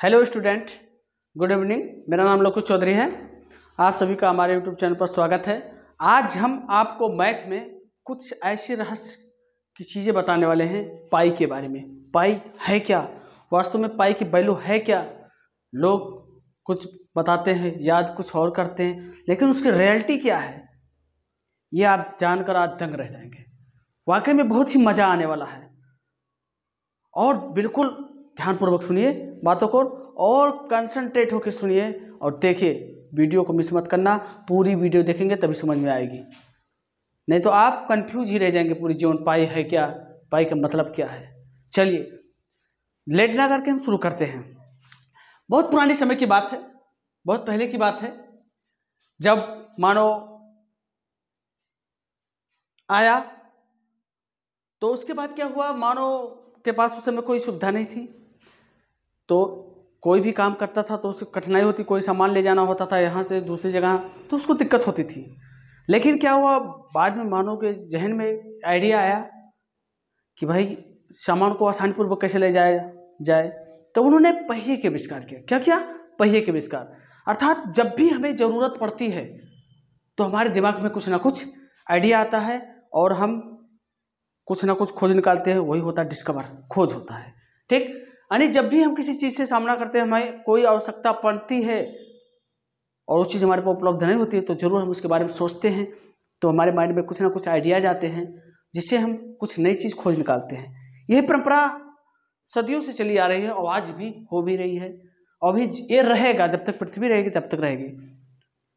Hello student, good evening. मेरा नाम लोकेश चौधरी है। आप सभी का हमारे यूट्यूब चैनल पर स्वागत है। आज हम आपको मैथ में कुछ ऐसे रहस्य की चीज़ें बताने वाले हैं पाई के बारे में। पाई है क्या, वास्तव में पाई की वैल्यू है क्या। लोग कुछ बताते हैं, याद कुछ और करते हैं, लेकिन उसकी रियलिटी क्या है ये आप जानकर आज दंग रह जाएंगे। वाकई में बहुत ही मज़ा आने वाला है और बिल्कुल ध्यानपूर्वक सुनिए बातों को और कंसंट्रेट होकर सुनिए और देखिए। वीडियो को मिस मत करना, पूरी वीडियो देखेंगे तभी समझ में आएगी, नहीं तो आप कंफ्यूज ही रह जाएंगे पूरी जीवन। पाई है क्या, पाई का मतलब क्या है। चलिए लेट ना करके हम शुरू करते हैं। बहुत पुराने समय की बात है, बहुत पहले की बात है, जब मानो आया तो उसके बाद क्या हुआ। मानो के पास उस समय कोई सुविधा नहीं थी, तो कोई भी काम करता था तो उसको कठिनाई होती। कोई सामान ले जाना होता था यहाँ से दूसरी जगह तो उसको दिक्कत होती थी। लेकिन क्या हुआ, बाद में मानो के जहन में आइडिया आया कि भाई सामान को आसानीपूर्वक कैसे ले जाया जाए। तो उन्होंने पहिए के आविष्कार किया। क्या किया? पहिए के आविष्कार। अर्थात जब भी हमें ज़रूरत पड़ती है तो हमारे दिमाग में कुछ ना कुछ आइडिया आता है और हम कुछ ना कुछ खोज निकालते हैं। वही होता है डिस्कवर, खोज होता है। ठीक, यानी जब भी हम किसी चीज़ से सामना करते हैं, हमें कोई आवश्यकता पड़ती है और उस चीज़ हमारे पास उपलब्ध नहीं होती है, तो जरूर हम उसके बारे में सोचते हैं। तो हमारे माइंड में कुछ ना कुछ आइडियाज आते हैं जिससे हम कुछ नई चीज़ खोज निकालते हैं। यही परंपरा सदियों से चली आ रही है और आज भी हो भी रही है और भी ये रहेगा। जब तक पृथ्वी रहेगी तब तक रहेगी,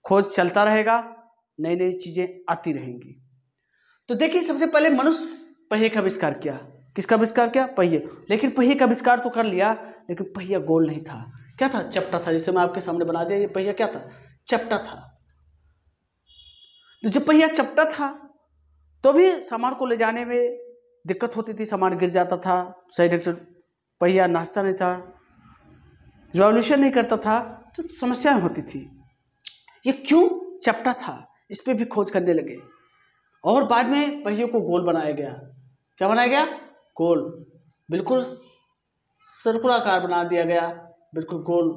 खोज चलता रहेगा, नई नई चीज़ें आती रहेंगी। तो देखिए, सबसे पहले मनुष्य पहिए का आविष्कार किया। किसका आविष्कार किया? पहिए। लेकिन पहिए का आविष्कार तो कर लिया, लेकिन पहिया गोल नहीं था। क्या था? चपटा था। जैसे मैं आपके सामने बना दिया, ये पहिया क्या था? चपटा था। तो जब पहिया चपटा था तो भी सामान को ले जाने में दिक्कत होती थी, सामान गिर जाता था, सही ढंग से पहिया नाचता नहीं था, रिवॉल्यूशन नहीं करता था, तो समस्याएं होती थी। ये क्यों चपटा था, इस पर भी खोज करने लगे और बाद में पहिए को गोल बनाया गया। क्या बनाया गया? गोल, बिल्कुल सर्कुलाकार बना दिया गया, बिल्कुल गोल।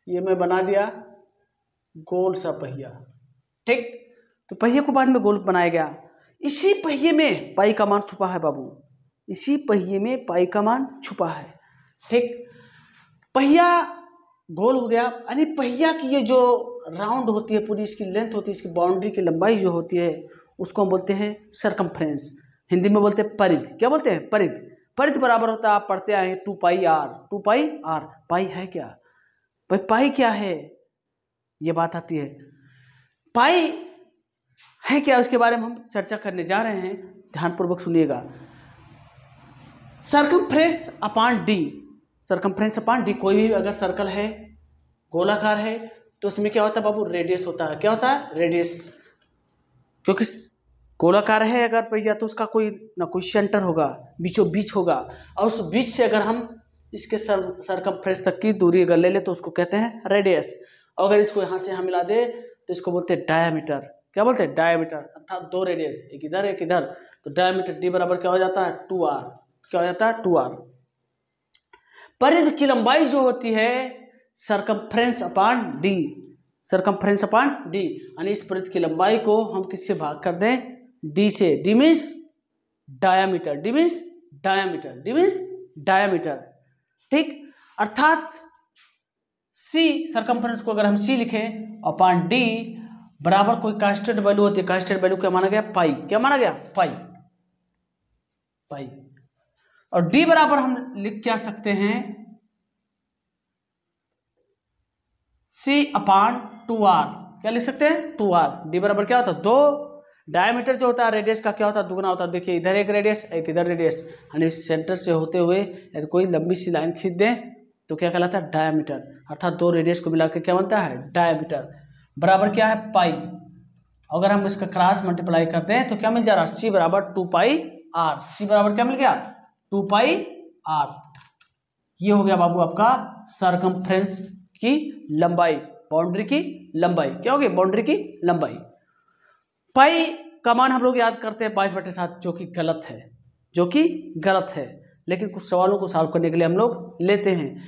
ये मैं बना दिया गोल सा पहिया। ठीक, तो पहिए को बाद में गोल बनाया गया। इसी पहिए में पाई का मान छुपा है बाबू, इसी पहिए में पाई का मान छुपा है। ठीक, पहिया गोल हो गया, यानी पहिया की ये जो राउंड होती है, पूरी इसकी लेंथ होती है, इसकी बाउंड्री की लंबाई जो होती है, उसको हम बोलते हैं सरकमफ्रेंस। हिंदी में बोलते हैं परिध। क्या बोलते हैं? परिध। परिध बराबर होता है, आप पढ़ते आए हैं, 2 पाई आर। 2 pi are. पाई है क्या भाई? पाई क्या है ये बात आती है। पाई है क्या, उसके बारे में हम चर्चा करने जा रहे हैं। ध्यानपूर्वक सुनिएगा। Circumference upon D. Circumference upon D, कोई भी अगर सर्कल है, गोलाकार है, तो उसमें क्या होता है बाबू? रेडियस होता है। क्या होता है? रेडियस। क्योंकि गोलाकार है अगर पहिया तो उसका कोई ना कोई सेंटर होगा, बीचों बीच होगा, और उस बीच से अगर हम इसके सरकमफ्रेंस तक की दूरी अगर ले ले तो उसको कहते हैं रेडियस। और अगर इसको यहाँ से यहाँ मिला दे तो इसको बोलते हैं डायामीटर। क्या बोलते हैं? डायामीटर। अर्थात 2 रेडियस, एक इधर एक इधर, तो डायामीटर डी बराबर क्या हो जाता है? 2r। क्या हो जाता है? 2r। परिध की लंबाई जो होती है circumference upon D. Circumference upon D, यानी इस परिध की लंबाई को हम किससे भाग कर दें? डी से। D means diameter. D means diameter. D means diameter. ठीक, अर्थात सी, सरकमफ्रेंस को अगर हम सी लिखें अपॉन डी बराबर कोई कांस्टेंट वैल्यू होती है। कांस्टेंट वैल्यू क्या माना गया? पाई। क्या माना गया? पाई। पाई। और डी बराबर हम लिख क्या सकते हैं? सी अपॉन 2r। क्या लिख सकते हैं? 2r। डी बराबर क्या होता है? 2। डायमीटर जो होता है रेडियस का क्या होता है? दुगना होता है। देखिए, इधर एक रेडियस, एक इधर रेडियस, यानी सेंटर से होते हुए यदि कोई लंबी सी लाइन खींच दें तो क्या कहलाता है? डायमीटर। अर्थात 2 रेडियस को मिलाकर क्या बनता है? डायमीटर। बराबर क्या है? पाई। अगर हम इसका क्रॉस मल्टीप्लाई करते हैं तो क्या मिल जा रहा है? सी बराबर 2 पाई आर। सी बराबर क्या मिल गया? 2 पाई आर। ये हो गया बाबू आपका सरकमफ्रेंस की लंबाई, बाउंड्री की लंबाई। क्या होगी? बाउंड्री की लंबाई। पाई का मान हम लोग याद करते हैं 22/7, जो कि गलत है, जो कि गलत है। लेकिन कुछ सवालों को सॉल्व करने के लिए हम लोग लेते हैं।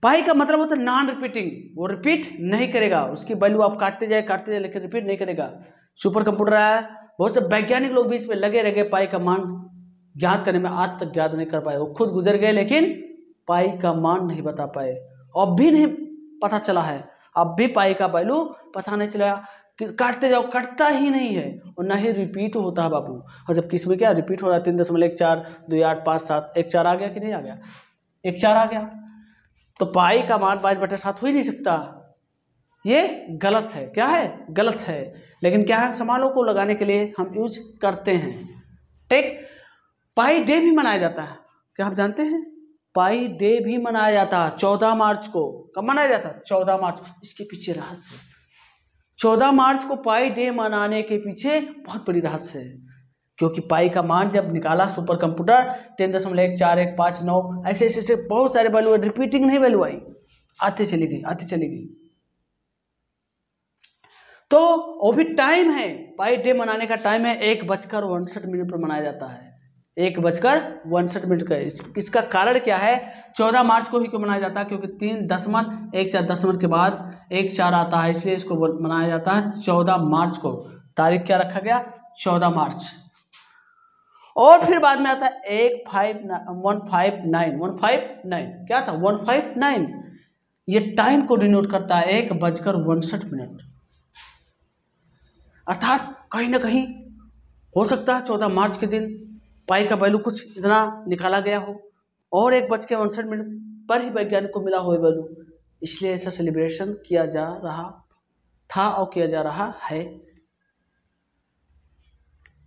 पाई का मतलब होता है नॉन रिपीटिंग, वो रिपीट नहीं करेगा, उसकी वैल्यू आप काटते जाए लेकिन रिपीट नहीं करेगा। सुपर कंप्यूटर आया, बहुत से वैज्ञानिक लोग बीच में लगे रह गए पाई का मान ज्ञात करने में, आज तक ज्ञात नहीं कर पाए। वो खुद गुजर गए लेकिन पाई का मान नहीं बता पाए, अब भी नहीं पता चला है, अब भी पाई का वैल्यू पता नहीं चला। काटते जाओ कटता ही नहीं है और ना ही रिपीट होता है बाबू। और जब किसी में क्या रिपीट हो रहा है 3.14 2 8 5 7 1 4 आ गया कि नहीं आ गया, 1 4 आ गया, तो पाई का मान 5/7 हो ही नहीं सकता। ये गलत है, क्या है, गलत है। लेकिन क्या है, समानों को लगाने के लिए हम यूज करते हैं। ठीक, पाई डे भी मनाया जाता है, क्या आप जानते हैं? पाई डे भी मनाया जाता है 14 मार्च को। कब मनाया जाता है? 14 मार्च। इसके पीछे रहस्य है, 14 मार्च को पाई डे मनाने के पीछे बहुत बड़ी रहस्य है। क्योंकि पाई का मान जब निकाला सुपर कंप्यूटर 3.14159 ऐसे ऐसे बहुत सारे वैल्यू, रिपीटिंग नहीं वैल्यू आई, आते चली गई। तो वो भी टाइम है, पाई डे मनाने का टाइम है 1:62 पर मनाया जाता है, 1:62 का। इसका कारण क्या है? 14 मार्च को ही क्यों मनाया जाता है? क्योंकि 3.14 के बाद 1 4 आता है, इसलिए इसको मनाया जाता है 14 मार्च को। तारीख क्या रखा गया? 14 मार्च। और फिर बाद में आता है 159 क्या था? 159। ये टाइम को डिनोट करता है 1:62। अर्थात कहीं ना कहीं हो सकता है 14 मार्च के दिन पाई का वैल्यू कुछ इतना निकाला गया हो और 1:62 पर ही वैज्ञानिक को मिला हो वैल्यू, इसलिए ऐसा सेलिब्रेशन किया जा रहा था और किया जा रहा है।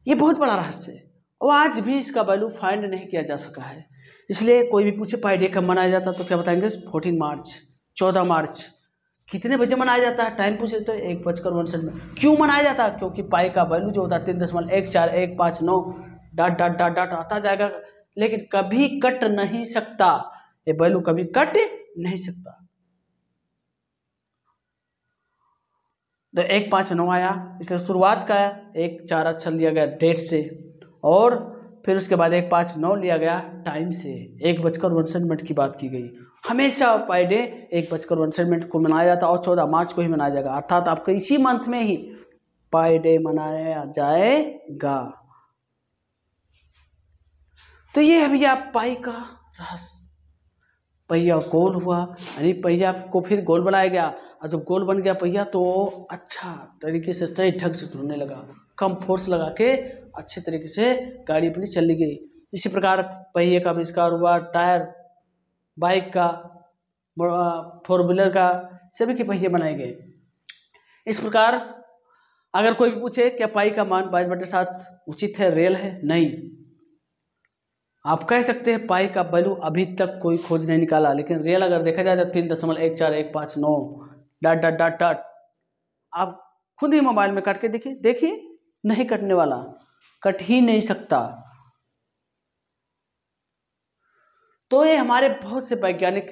ये बहुत बड़ा रहस्य है और आज भी इसका वैल्यू फाइंड नहीं किया जा सका है। इसलिए कोई भी पूछे पाई डे कब मनाया जाता तो क्या बताएंगे? 14 मार्च, 14 मार्च। कितने बजे मनाया जाता है? टाइम पूछे तो 1:62 क्यों मनाया जाता है? क्योंकि पाई का वैल्यू जो होता है 3.14159 ... आता जाएगा, लेकिन कभी कट नहीं सकता, ये वैल्यू कभी कट नहीं सकता। तो 159 आया, इसलिए शुरुआत का 1 4 अक्षर लिया गया डेट से और फिर उसके बाद 159 लिया गया टाइम से, 1:62 की बात की गई। हमेशा पाई डे 1:62 को मनाया जाता है और 14 मार्च को ही मनाया जाएगा, अर्थात आपको इसी मंथ में ही पाई डे मनाया जाएगा। तो ये है भैया पाई का रहस्य। पहिया गोल हुआ, यानी पहिया को फिर गोल बनाया गया और जब गोल बन गया पहिया तो अच्छा तरीके से सही ढंग से घूमने लगा, कम फोर्स लगा के अच्छे तरीके से गाड़ी अपनी चली गई। इसी प्रकार पहिए का आविष्कार हुआ, टायर, बाइक का, 4 व्हीलर का, सभी के पहिए बनाए गए। इस प्रकार अगर कोई भी पूछे क्या पाई का मान 22/7 उचित है, रियल है? नहीं। आप कह सकते हैं पाई का वैल्यू अभी तक कोई खोज नहीं निकाला, लेकिन रियल अगर देखा जाए तो 3.14159 ... आप खुद ही मोबाइल में काट के देखिए नहीं कटने वाला, कट ही नहीं सकता। तो ये हमारे बहुत से वैज्ञानिक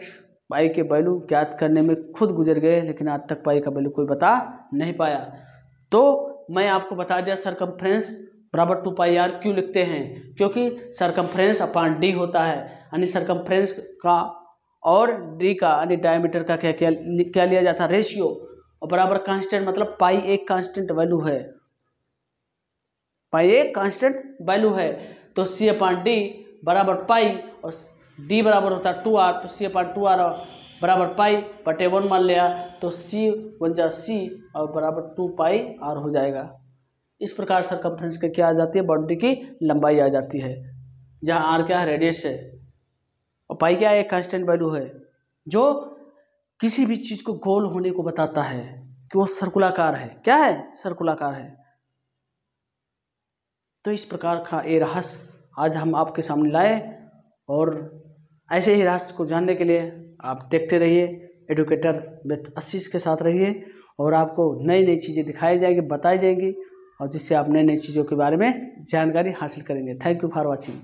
पाई के वैल्यू ज्ञात करने में खुद गुजर गए, लेकिन आज तक पाई का वैल्यू कोई बता नहीं पाया। तो मैं आपको बता दिया सरकमफ्रेंस बराबर 2πr क्यों लिखते हैं, क्योंकि सरकमफ्रेंस अपॉन डी होता है, यानी सरकमफ्रेंस का और डी का यानी डायमीटर का क्या लिया जाता है? रेशियो, और बराबर कांस्टेंट, मतलब पाई एक कांस्टेंट वैल्यू है, पाई एक कांस्टेंट वैल्यू है। तो C/D बराबर पाई और डी बराबर होता है 2r, तो C/2r बराबर पाई बटे 1 मान लिया तो C बन जा C और बराबर 2πr हो जाएगा। इस प्रकार सरकमफ्रेंस के क्या आ जाती है? बाउंड्री की लंबाई आ जाती है, जहाँ r क्या है? रेडियस है, और पाई क्या है? एक कांस्टेंट वैल्यू है जो किसी भी चीज को गोल होने को बताता है कि वो सर्कुलाकार है। क्या है? सर्कुलाकार है। तो इस प्रकार का ये रहस्य आज हम आपके सामने लाए, और ऐसे ही रहस्य को जानने के लिए आप देखते रहिए एडुकेटर विद आशीष के साथ रहिए, और आपको नई नई चीज़ें दिखाई जाएंगी, बताई जाएंगी, और जिससे आप नई नई चीज़ों के बारे में जानकारी हासिल करेंगे। Thank you for watching.